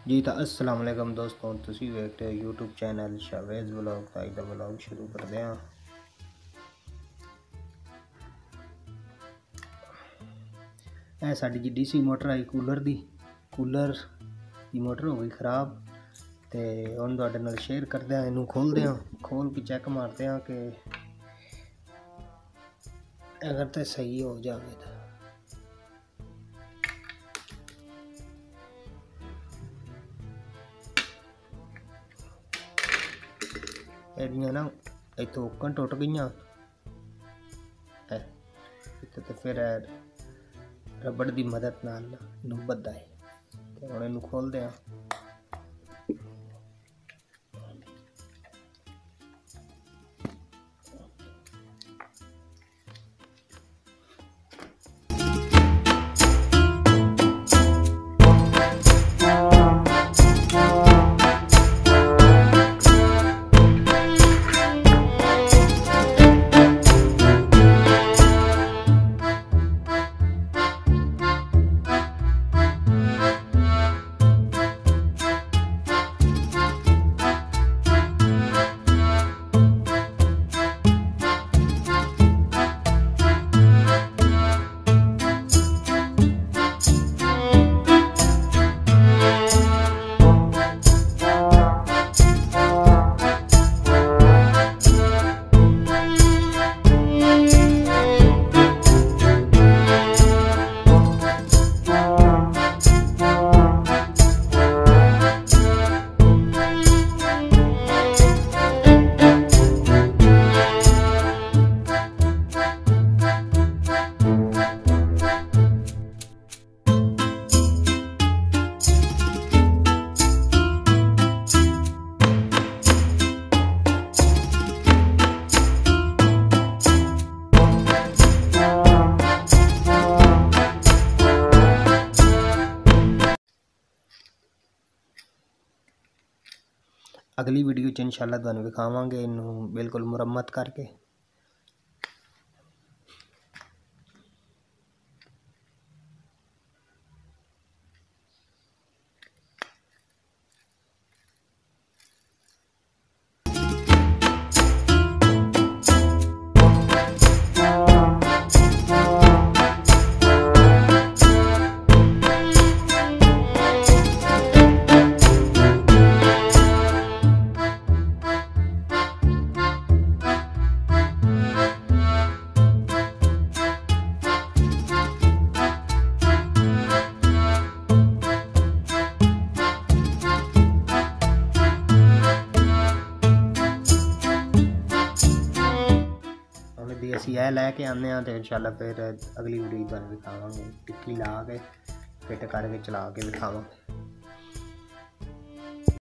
जी तो अस्सलाम वालेकुम दोस्तों, तुसी देखते हो यूट्यूब चैनल शहवैज ब्लॉग। तो अज का ब्लॉग शुरू करते हैं। यह साड़ी जी डीसी मोटर आई कूलर दी मोटर हो गई खराब। तो हम तुहाडे नाल शेयर करते हैं, इनू खोलते हैं, खोल के चेक मारते हैं कि अगर तो सही हो जाए तो एडियां ना इतों ओकन टुट गई तो फिर रबड़ की मदद नाल बददा है। तो हम इनू खोलते हैं। अगली वीडियो च इंशाल्लाह तुहानू विखावांगे इनू बिल्कुल मुरम्मत करके। असी यह लैके आने तो इंशाल्लाह फिर अगली वीडियो तुहानू विखावांगे। टिक्की ला के फिट करके चला के विखावांगे।